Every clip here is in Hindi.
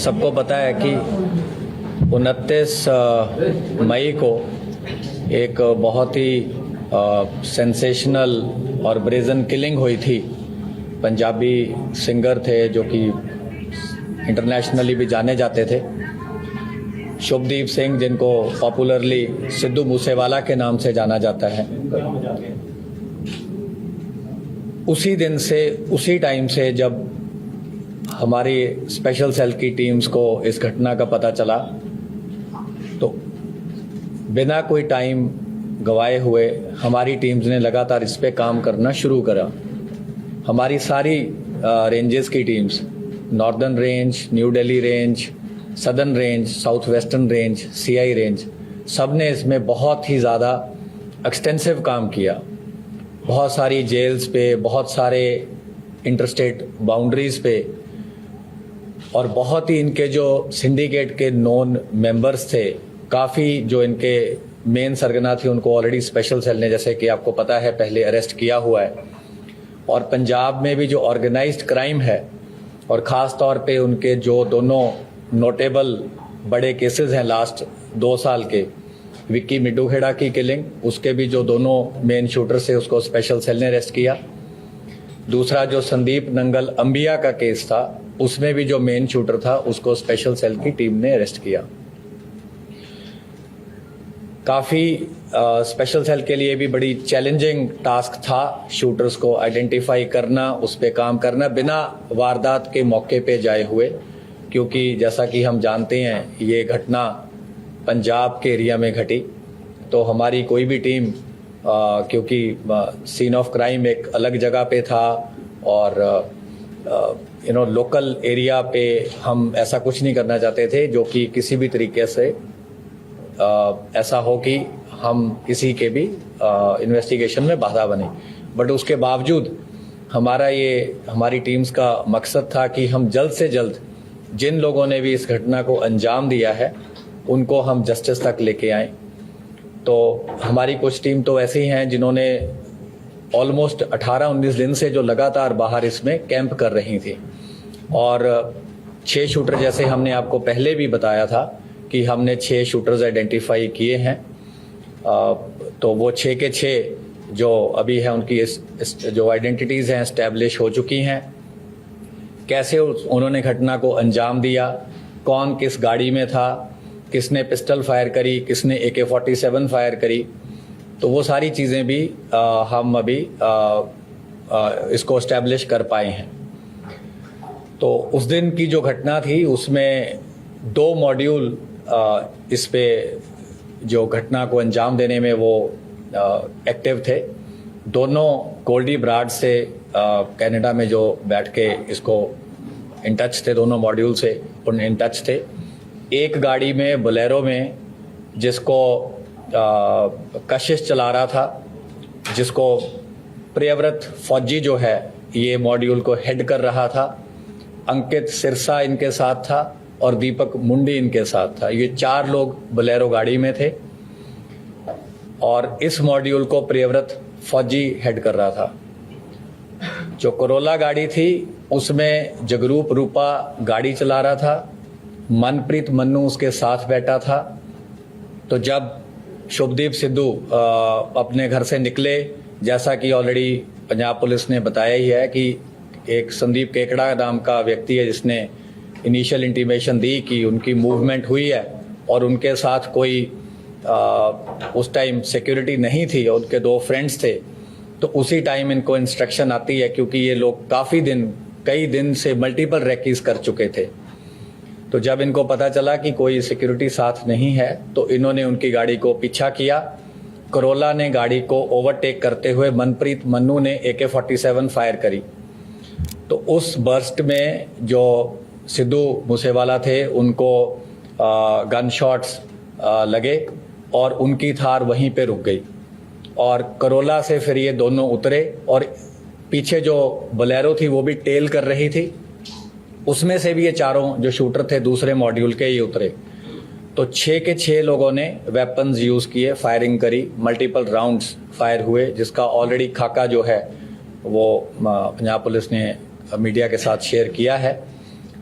सबको पता है कि 29 मई को एक बहुत ही सेंसेशनल और ब्रेजन किलिंग हुई थी। पंजाबी सिंगर थे जो कि इंटरनेशनली भी जाने जाते थे, शुभदीप सिंह, जिनको पॉपुलरली सिद्धू मूसेवाला के नाम से जाना जाता है। उसी दिन से, उसी टाइम से जब हमारी स्पेशल सेल की टीम्स को इस घटना का पता चला, तो बिना कोई टाइम गवाए हुए हमारी टीम्स ने लगातार इस पे काम करना शुरू करा। हमारी सारी रेंजेस की teams, northern range, new Delhi range, southern range, south western range, CI range, सब ने इसमें बहुत ही ज़्यादा एक्सटेंसिव काम किया। बहुत सारी जेल्स पे, बहुत सारे इंटरस्टेट बाउंड्रीज पे, और बहुत ही इनके जो सिंडिकेट के नॉन मेंबर्स थे, काफ़ी जो इनके मेन सरगना थे, उनको ऑलरेडी स्पेशल सेल ने, जैसे कि आपको पता है, पहले अरेस्ट किया हुआ है। और पंजाब में भी जो ऑर्गेनाइज्ड क्राइम है, और ख़ास तौर पे उनके जो दोनों नोटेबल बड़े केसेस हैं लास्ट 2 साल के, विक्की मिड्डूखेड़ा की किलिंग, उसके भी जो दोनों मेन शूटर्स थे उसको स्पेशल सेल ने अरेस्ट किया। दूसरा जो संदीप नंगल अंबिया का केस था, उसमें भी जो मेन शूटर था उसको स्पेशल सेल की टीम ने अरेस्ट किया। काफ़ी स्पेशल सेल के लिए भी बड़ी चैलेंजिंग टास्क था शूटर्स को आइडेंटिफाई करना, उस पर काम करना बिना वारदात के मौके पे जाए हुए, क्योंकि जैसा कि हम जानते हैं ये घटना पंजाब के एरिया में घटी। तो हमारी कोई भी टीम, क्योंकि सीन ऑफ क्राइम एक अलग जगह पे था और लोकल एरिया पे हम ऐसा कुछ नहीं करना चाहते थे जो कि किसी भी तरीके से ऐसा हो कि हम किसी के भी इन्वेस्टिगेशन में बाधा बने। बट उसके बावजूद हमारी टीम्स का मकसद था कि हम जल्द से जल्द जिन लोगों ने भी इस घटना को अंजाम दिया है उनको हम जस्टिस तक लेके आएं। तो हमारी कुछ टीम तो ऐसी हैं जिन्होंने ऑलमोस्ट 18-19 दिन से जो लगातार बाहर इसमें कैंप कर रही थी, और 6 शूटर, जैसे हमने आपको पहले भी बताया था कि हमने 6 शूटर्स आइडेंटिफाई किए हैं। तो वो 6 के 6 जो अभी है उनकी जो आइडेंटिटीज़ हैं एस्टैब्लिश हो चुकी हैं। कैसे उन्होंने घटना को अंजाम दिया, कौन किस गाड़ी में था, किसने पिस्टल फायर करी, किसने AK-47 फायर करी, तो वो सारी चीज़ें भी हम अभी इसको एस्टैब्लिश कर पाए हैं। तो उस दिन की जो घटना थी उसमें 2 मॉड्यूल इस पे जो घटना को अंजाम देने में वो एक्टिव थे। दोनों गोल्डी ब्राड से कनाडा में जो बैठ के इसको इन टच थे, दोनों मॉड्यूल से उन इन टच थे। एक गाड़ी में, बोलेरो में, जिसको कशिश चला रहा था, जिसको प्रियव्रत फौजी जो है ये मॉड्यूल को हेड कर रहा था। अंकित सिरसा इनके साथ था और दीपक मुंडी इनके साथ था। ये 4 लोग बोलेरो गाड़ी में थे और इस मॉड्यूल को प्रियव्रत फौजी हेड कर रहा था। जो करोला गाड़ी थी उसमें जगरूप रूपा गाड़ी चला रहा था, मनप्रीत मन्नू उसके साथ बैठा था। तो जब शुभदीप सिद्धू अपने घर से निकले, जैसा कि ऑलरेडी पंजाब पुलिस ने बताया ही है कि एक संदीप केकड़ा नाम का व्यक्ति है जिसने इनिशियल इंटीमेशन दी कि उनकी मूवमेंट हुई है और उनके साथ कोई उस टाइम सिक्योरिटी नहीं थी और उनके 2 फ्रेंड्स थे। तो उसी टाइम इनको इंस्ट्रक्शन आती है, क्योंकि ये लोग कई दिन से मल्टीपल रेकीज कर चुके थे। तो जब इनको पता चला कि कोई सिक्योरिटी साथ नहीं है तो इन्होंने उनकी गाड़ी को पीछा किया। करोला ने गाड़ी को ओवरटेक करते हुए मनप्रीत मन्नू ने AK-47 फायर करी। तो उस बर्स्ट में जो सिद्धू मूसेवाला थे उनको गन शॉट्स लगे और उनकी थार वहीं पे रुक गई। और करोला से फिर ये दोनों उतरे और पीछे जो बोलेरो थी वो भी टेल कर रही थी, उसमें से भी ये 4 जो शूटर थे दूसरे मॉड्यूल के ये उतरे। तो 6 के 6 लोगों ने वेपन्स यूज़ किए, फायरिंग करी, मल्टीपल राउंड्स फायर हुए, जिसका ऑलरेडी खाका जो है वो पंजाब पुलिस ने मीडिया के साथ शेयर किया है।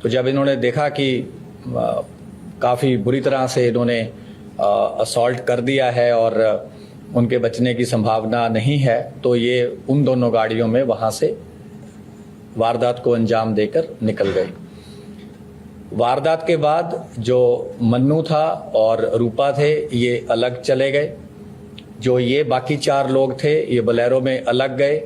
तो जब इन्होंने देखा कि काफ़ी बुरी तरह से इन्होंने असॉल्ट कर दिया है और उनके बचने की संभावना नहीं है, तो ये उन दोनों गाड़ियों में वहाँ से वारदात को अंजाम देकर निकल गए। वारदात के बाद जो मन्नू था और रूपा थे ये अलग चले गए। जो ये बाकी 4 लोग थे ये बोलेरो में अलग गए।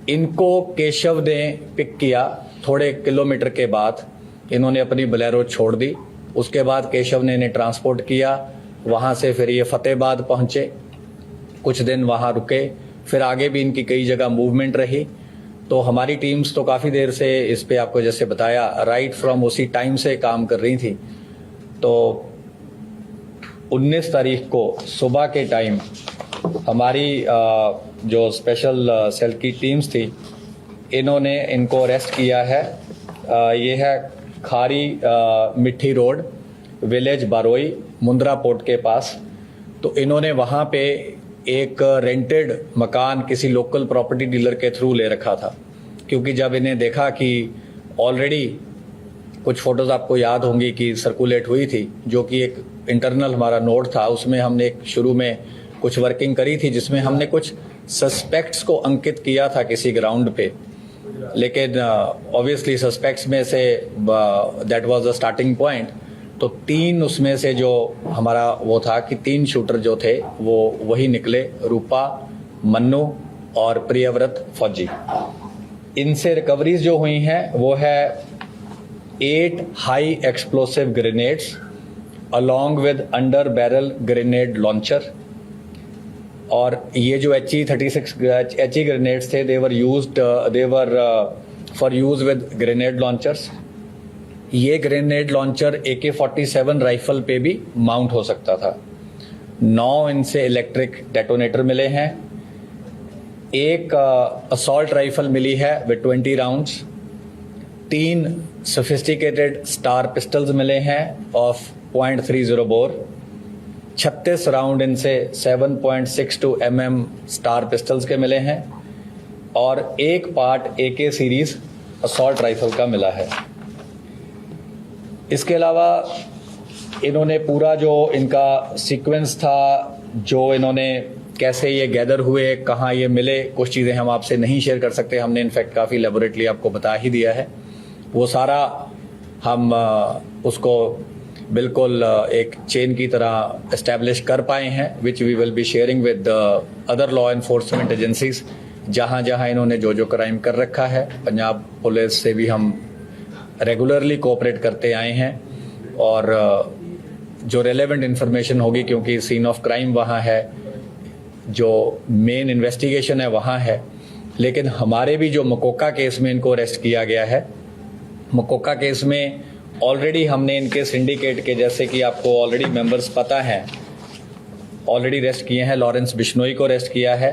इनको केशव ने पिक किया। थोड़े किलोमीटर के बाद इन्होंने अपनी बोलेरो छोड़ दी। उसके बाद केशव ने इन्हें ट्रांसपोर्ट किया। वहाँ से फिर ये फतेहाबाद पहुँचे, कुछ दिन वहाँ रुके, फिर आगे भी इनकी कई जगह मूवमेंट रही। तो हमारी टीम्स तो काफ़ी देर से इस पे आपको जैसे बताया राइट फ्रॉम उसी टाइम से काम कर रही थी। तो 19 तारीख को सुबह के टाइम हमारी जो स्पेशल सेल की टीम्स थी इन्होंने इनको अरेस्ट किया है। ये है खारी मिट्टी रोड, विलेज बारोई, मुंद्रा पोर्ट के पास। तो इन्होंने वहाँ पे एक रेंटेड मकान किसी लोकल प्रॉपर्टी डीलर के थ्रू ले रखा था, क्योंकि जब इन्हें देखा कि ऑलरेडी कुछ फोटोज आपको याद होंगी कि सर्कुलेट हुई थी, जो कि एक इंटरनल हमारा नोट था, उसमें हमने एक शुरू में कुछ वर्किंग करी थी जिसमें हमने कुछ सस्पेक्ट्स को अंकित किया था किसी ग्राउंड पे। लेकिन ऑब्वियसली सस्पेक्ट्स में say that was the starting point. तो 3 उसमें से जो हमारा वो था कि 3 शूटर जो थे वो वही निकले, रूपा, मन्नू और प्रियव्रत फौजी। इनसे रिकवरीज जो हुई हैं वो है 8 high explosive grenades along with under barrel grenade launcher. और ये जो HE-36 ग्रेनेड्स थे they were for use with grenade launchers. ये ग्रेनेड लॉन्चर AK-47 राइफल पे भी माउंट हो सकता था। 9 इनसे इलेक्ट्रिक डेटोनेटर मिले हैं। एक असॉल्ट राइफल मिली है with 20 rounds. 3 sophisticated star pistols मिले हैं ऑफ .30 बोर। 36 राउंड इनसे 7.62 mm स्टार पिस्टल्स के मिले हैं और एक part AK series assault rifle का मिला है। इसके अलावा इन्होंने पूरा जो इनका सीक्वेंस था, जो इन्होंने कैसे ये गैदर हुए, कहाँ ये मिले, कुछ चीज़ें हम आपसे नहीं शेयर कर सकते। हमने इनफैक्ट काफ़ी लेबोरेटली आपको बता ही दिया है। वो सारा हम उसको बिल्कुल एक चेन की तरह एस्टैब्लिश कर पाए हैं, which we will be sharing with other law enforcement agencies जहाँ जहाँ इन्होंने जो क्राइम कर रखा है। पंजाब पुलिस से भी हम रेगुलरली कोऑपरेट करते आए हैं और जो रेलेवेंट इन्फॉर्मेशन होगी, क्योंकि सीन ऑफ क्राइम वहाँ है, जो मेन इन्वेस्टिगेशन है वहाँ है। लेकिन हमारे भी जो मकोका केस में इनको अरेस्ट किया गया है, मकोका केस में ऑलरेडी हमने इनके सिंडिकेट के, जैसे कि आपको ऑलरेडी मेंबर्स पता हैं, ऑलरेडी अरेस्ट किए हैं। लॉरेंस बिश्नोई को अरेस्ट किया है,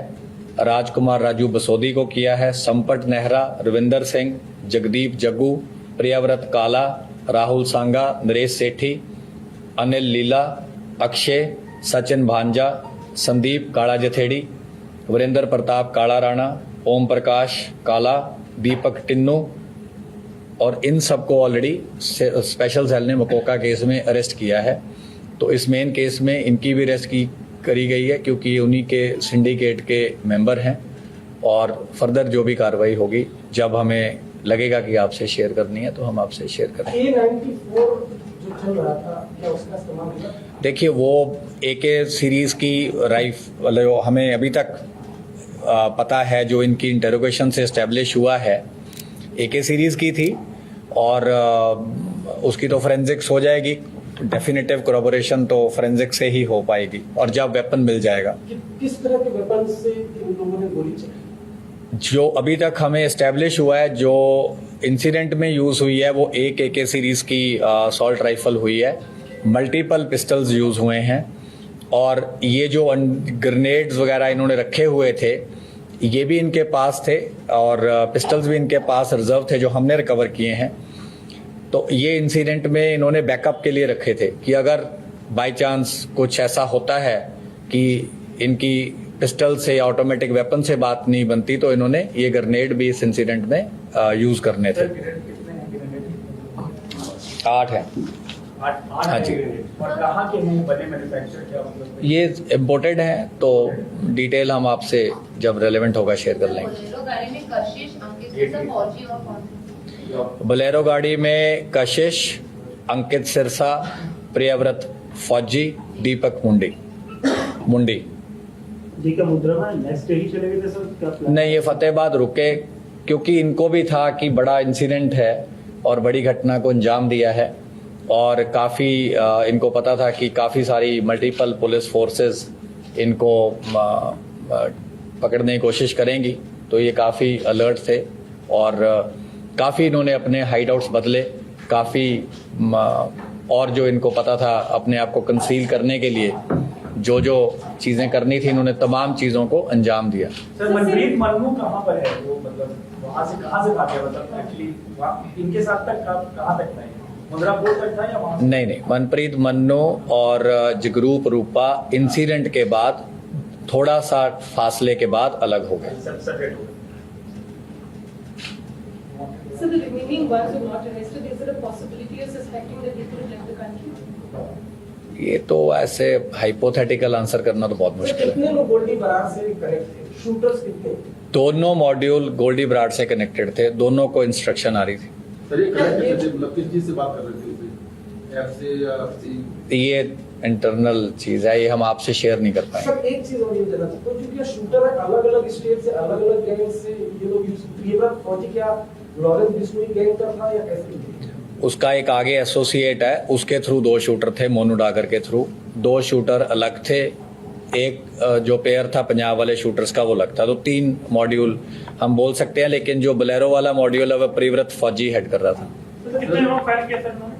राजकुमार राजू बसोदी को किया है, संपट नेहरा, रविंदर सिंह, जगदीप जग्गू, प्रियव्रत काला, राहुल सांगा, नरेश सेठी, अनिल लीला, अक्षय, सचिन भांजा, संदीप काला जथेड़ी, वीरेंद्र प्रताप काला राणा, ओम प्रकाश काला, दीपक टिन्नू, और इन सबको ऑलरेडी स्पेशल सेल ने मकोका केस में अरेस्ट किया है। तो इस मेन केस में इनकी भी अरेस्ट करी गई है, क्योंकि उन्हीं के सिंडिकेट के मेंबर हैं। और फर्दर जो भी कार्रवाई होगी, जब हमें लगेगा कि आपसे शेयर करनी है तो हम आपसे शेयर करेंगे। जो चल रहा था, क्या उसका इस्तेमाल हुआ? देखिए, वो AK सीरीज की राइफल हमें अभी तक पता है, जो इनकी इंटरोगेशन से इस्टेब्लिश हुआ है, AK सीरीज की थी। और उसकी तो फोरेंसिक्स हो जाएगी, डेफिनेटिव कोरोबोरेशन तो फोरेंसिक से ही हो पाएगी, और जब वेपन मिल जाएगा। किस तरह के वेपन से इन लोगों ने गोली चलाई? जो अभी तक हमें एस्टेब्लिश हुआ है, जो इंसिडेंट में यूज हुई है, वो एक AK सीरीज की असॉल्ट राइफल हुई है। मल्टीपल पिस्टल्स यूज हुए हैं, और ये जो ग्रेनेड्स वगैरह इन्होंने रखे हुए थे, ये भी इनके पास थे, और पिस्टल्स भी इनके पास रिजर्व थे जो हमने रिकवर किए हैं। तो ये इंसिडेंट में इन्होंने बैकअप के लिए रखे थे कि अगर बाय चांस कुछ ऐसा होता है कि इनकी पिस्टल से या ऑटोमेटिक वेपन से बात नहीं बनती, तो इन्होंने ये ग्रेनेड भी इस इंसिडेंट में यूज करने थे। 8 है। हाँ जी। और कहाँ के हैं बने मैन्युफैक्चर क्या मतलब ये इम्पोर्टेड हैं, तो डिटेल हम आपसे जब रेलेवेंट होगा शेयर कर लेंगे। बोलेरो गाड़ी में कशिश, अंकित सिरसा, फौजी और कौन? बोलेरो गाड़ी में कशिश, अंकित सिरसा, प्रियव्रत फौजी, दीपक मुंडी। जी का मुद्रा में नेक्स्ट डे ही चले गए थे सर, क्या प्लान? नहीं, ये फतेहाबाद रुके क्योंकि इनको भी था कि बड़ा इंसिडेंट है और बड़ी घटना को अंजाम दिया है, और काफ़ी इनको पता था कि काफ़ी सारी मल्टीपल पुलिस फोर्सेस इनको पकड़ने की कोशिश करेंगी, तो ये काफ़ी अलर्ट थे और काफ़ी इन्होंने अपने हाइड आउट्स बदले, काफ़ी और जो इनको पता था अपने आप को कंसील करने के लिए जो जो चीज़ें करनी थी, इन्होंने तमाम चीज़ों को अंजाम दिया। सर मनप्रीत मन्नू कहाँ पर है वो, मतलब वहाँ से भागे, मतलब एक्चुअली इनके साथ तक कहाँ तक था, मुंद्रा पोर्ट तक था या वहाँ से? नहीं, मनप्रीत मन्नू और जगरूप रूपा इंसिडेंट के बाद थोड़ा सा फासले के बाद अलग हो गए। सेपरेट हो गए। So the remaining ones who are not arrested, is there a possibility of suspecting that they could have left the country? ये तो ऐसे हाइपोथेटिकल आंसर करना तो बहुत मुश्किल है। कितने लोग गोल्डी बरार से कनेक्ट थे, शूटर्स कितने? दोनों मॉड्यूल गोल्डी बराड से कनेक्टेड थे, दोनों को इंस्ट्रक्शन आ रही थी। सर ये कनेक्ट थे, मतलब किस चीज से बात कर रहे थे उसे, ऐप से या ये इंटरनल चीज है, ये हम आपसे शेयर नहीं कर पाएंगे। सर एक चीज और ये जानना चाहता हूँ, क्योंकि शूटर है अलग अलग स्टेट से, अलग अलग गैंग से ये लोग यूज, प्रियव्रत फौजी क्या लॉरेंस बिश्नोई गैंग का था या कैसे? उसका एक आगे एसोसिएट है, उसके थ्रू 2 शूटर थे, मोनू डागर के थ्रू 2 शूटर अलग थे, एक जो पेयर था पंजाब वाले शूटर्स का वो अलग था, तो 3 मॉड्यूल हम बोल सकते हैं, लेकिन जो बोलेरो वाला मॉड्यूल है वो प्रियव्रत फौजी हेड कर रहा था। कितने लोग फायर किया सर उन्होंने?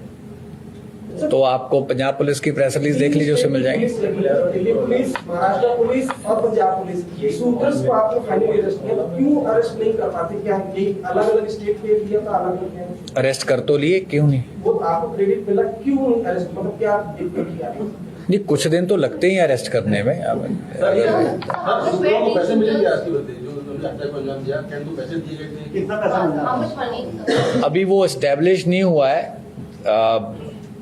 तो आपको पंजाब पुलिस की प्रेस रिलीज देख लीजिए, उससे मिल जाएंगे। दिल्ली पुलिस, महाराष्ट्र पुलिस और पंजाब पुलिस, शूटर्स को आपने फाइनली अरेस्ट किया, तो क्यों अरेस्ट नहीं कर पाते? क्या ये अलग अलग स्टेट के लिया था, अलग अलग अरेस्ट कर तो लिए, क्यों नहीं? वो आपको क्रेडिट मिला, क्यों अरेस्ट, मतलब क्या दिक्कत की आ रही है? नहीं, कुछ दिन तो लगते ही अरेस्ट करने में। दूसरों को पैसे मिलेंगे आपकी बताइए, जो उन्होंने अटैक को अंजाम दिया, क्या उनको पैसे दिए गए थे? कितना पैसा मिला? How much money? अभी वो एस्टेब्लिश नहीं हुआ है,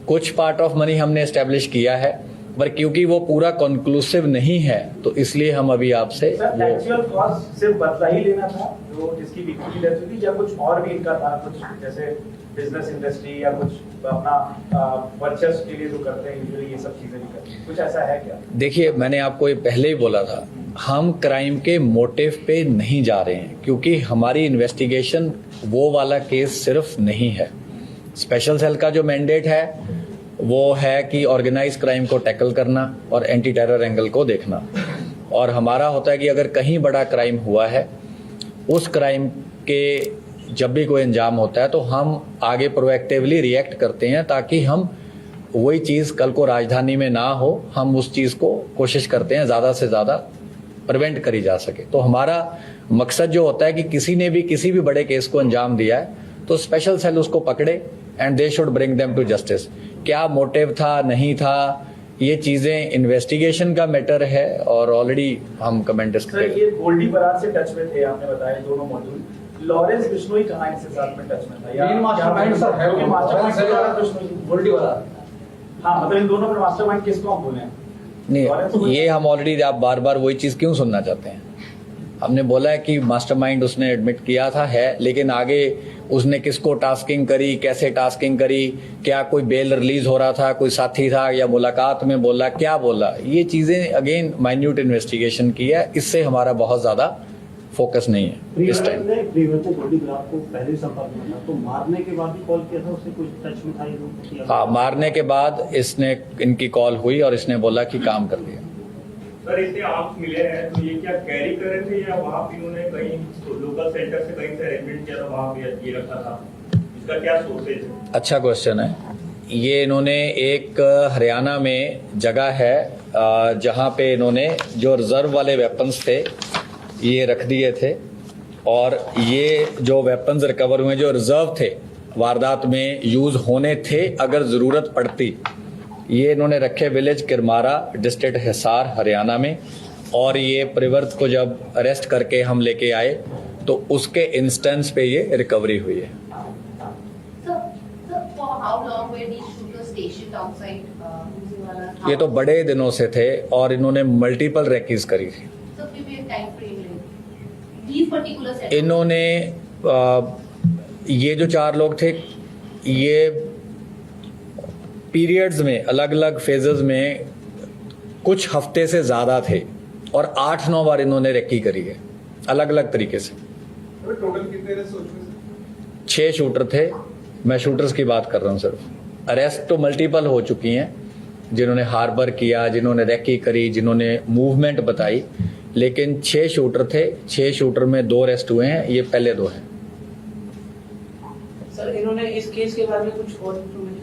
कुछ पार्ट ऑफ मनी हमने एस्टेब्लिश किया है, पर क्योंकि वो पूरा कंक्लूसिव नहीं है तो इसलिए हम अभी आपसे सर एक्चुअल कॉस्ट सिर्फ बदला ही लेना था जो जिसकी विक्टिम की डेथ हुई थी, या कुछ और भी इनका था, कुछ जैसे बिजनेस इंडस्ट्री या कुछ अपना परचेस के लिए जो करते हैं यूजुअली, ये सब चीजें भी करते हैं, कुछ ऐसा है क्या? देखिए, मैंने आपको ये पहले ही बोला था, हम क्राइम के मोटिव पे नहीं जा रहे हैं, क्योंकि हमारी इन्वेस्टिगेशन वो वाला केस सिर्फ नहीं है। स्पेशल सेल का जो मैंडेट है वो है कि ऑर्गेनाइज क्राइम को टैकल करना और एंटी टेरर एंगल को देखना, और हमारा होता है कि अगर कहीं बड़ा क्राइम हुआ है, उस क्राइम के जब भी कोई अंजाम होता है तो हम आगे प्रोएक्टिवली रिएक्ट करते हैं, ताकि हम वही चीज़ कल को राजधानी में ना हो, हम उस चीज़ को कोशिश करते हैं ज़्यादा से ज़्यादा प्रिवेंट करी जा सके। तो हमारा मकसद जो होता है कि किसी ने भी किसी भी बड़े केस को अंजाम दिया है तो स्पेशल सेल उसको पकड़े and they should bring them to justice. क्या मोटिव था, नहीं था, ये चीजें इन्वेस्टिगेशन का मैटर है और ऑलरेडी हम कमेंट सर ये गोल्डी बरार से टच में थे, आपने बताया दोनों मॉड्यूल, लॉरेंस बिश्नोई कहाँ इनसे साथ में टच में था? या मेन मास्टरमाइंड सर है वो, मास्टरमाइंड गोल्डी बरार। हाँ, मतलब इन दोनों में मास्टरमाइंड किसको हम बोले? नहीं, ये हम ऑलरेडी, आप बार बार वही चीज क्यों सुनना चाहते हैं? हमने बोला है कि मास्टरमाइंड उसने एडमिट किया था है, लेकिन आगे उसने किसको टास्किंग करी, कैसे टास्किंग करी, क्या कोई बेल रिलीज हो रहा था, कोई साथी था या मुलाकात में बोला, क्या बोला, ये चीजें अगेन माइन्यूट इन्वेस्टिगेशन की है, इससे हमारा बहुत ज्यादा फोकस नहीं है इस टाइम। प्रियव्रत ने गोल्डी बरार को पहले संपर्क में था, तो मारने के बाद भी कॉल किया था, उससे कुछ टच में था ये लोग? हाँ, मारने के बाद इसने इनकी कॉल हुई और इसने बोला कि काम कर दिया। सर इससे आप मिले हैं तो ये क्या कैरी कर रहे थे या वहाँ पे इन्होंने कहीं लोकल सेंटर से कहीं से अरेंजमेंट किया था, वहाँ पे ये रखा था, इसका क्या सोर्सेज है? अच्छा क्वेश्चन है ये। इन्होंने एक हरियाणा में जगह है जहाँ पे इन्होंने जो रिजर्व वाले वेपन्स थे ये रख दिए थे, और ये जो वेपन्स रिकवर हुए जो रिजर्व थे, वारदात में यूज होने थे अगर जरूरत पड़ती, ये इन्होंने रखे विलेज किरमारा, डिस्ट्रिक्ट हिसार, हरियाणा में। और ये प्रियव्रत को जब अरेस्ट करके हम लेके आए तो उसके इंस्टेंस पे ये रिकवरी हुई है। So, for how long were these shooters stationed outside using वाला ये तो बड़े दिनों से थे और इन्होंने मल्टीपल रेकीज करी थी। सर फिर भी टाइम फ्रेम ले दीज पर्टिकुलर सेट इन्होंने ये जो 4 लोग थे ये पीरियड्स में अलग अलग फेजेस में कुछ हफ्ते से ज्यादा थे और 8-9 बार इन्होंने रेकी करी है अलग अलग तरीके से। टोटल कितने रेस्ट हो चुके हैं? 6 शूटर थे, मैं शूटर्स की बात कर रहा हूं सिर्फ। अरेस्ट तो मल्टीपल हो चुकी हैं, जिन्होंने हार्बर किया, जिन्होंने रेकी करी, जिन्होंने मूवमेंट बताई, लेकिन 6 शूटर थे। 6 शूटर में 2 अरेस्ट हुए हैं, ये पहले 2 हैं। सर इन्होंने इस केस के बारे में कुछ और इन्फॉर्मेशन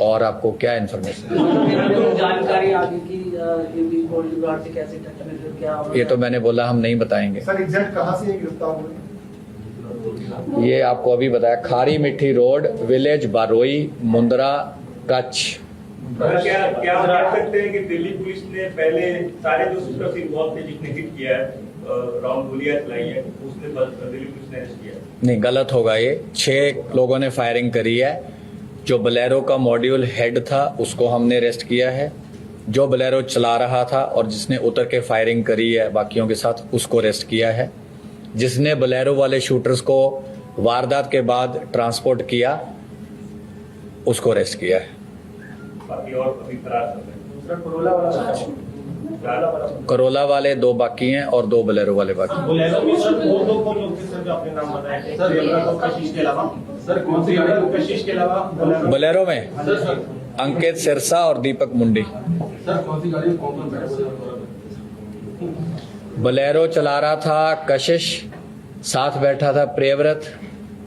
और आपको क्या इन्फॉर्मेशन? मतलब जानकारी आगे की ये गोल्ड गार्ड से कैसे टच में थे, क्या ये तो मैंने बोला हम नहीं बताएंगे। सर एग्जैक्ट कहाँ से ये गिरफ्तार हुए? ये आपको अभी बताया, खारी मिट्टी रोड, विलेज बारोई, मुंद्रा, कच्छ। क्या कह सकते हैं कि दिल्ली पुलिस ने पहले सारे जो शूटर्स इन्वॉल्व थे जिसने हिट किया है राउंड गोलियां चलाई है उसने दिल्ली पुलिस ने अरेस्ट किया? नहीं, गलत होगा ये। 6 लोगों ने फायरिंग करी है। जो बोलेरो का मॉड्यूल हेड था उसको हमने अरेस्ट किया है। जो बोलेरो चला रहा था और जिसने उतर के फायरिंग करी है बाकियों के साथ, उसको अरेस्ट किया है। जिसने बोलेरो वाले शूटर्स को वारदात के बाद ट्रांसपोर्ट किया उसको अरेस्ट किया है। बाकी और अभी फरार कर रहे हैं। दूसरा कोरोला वाला करोला वाले 2 बाकी हैं और 2 बोलेरो वाले बाकी हैं। बोलेरो में सर और 2 कौन लोग थे सर जो आपने नाम बताया थे? सर, तो कशिश के अलावा सर कौन सी गाड़ी? कशिश के अलावा बोलेरो में सर अंकित सिरसा और दीपक मुंडी। सर कौन सी गाड़ी कौन कौन बैठे हुए? बोलेरो चला रहा था कशिश, साथ बैठा था प्रियव्रत,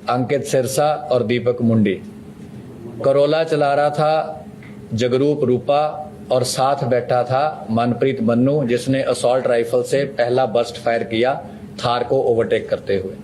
अंकित सिरसा और दीपक मुंडी। करोला चला रहा था जगरूप रूपा और साथ बैठा था मनप्रीत मन्नू, जिसने असॉल्ट राइफल से पहला बर्स्ट फायर किया थार को ओवरटेक करते हुए।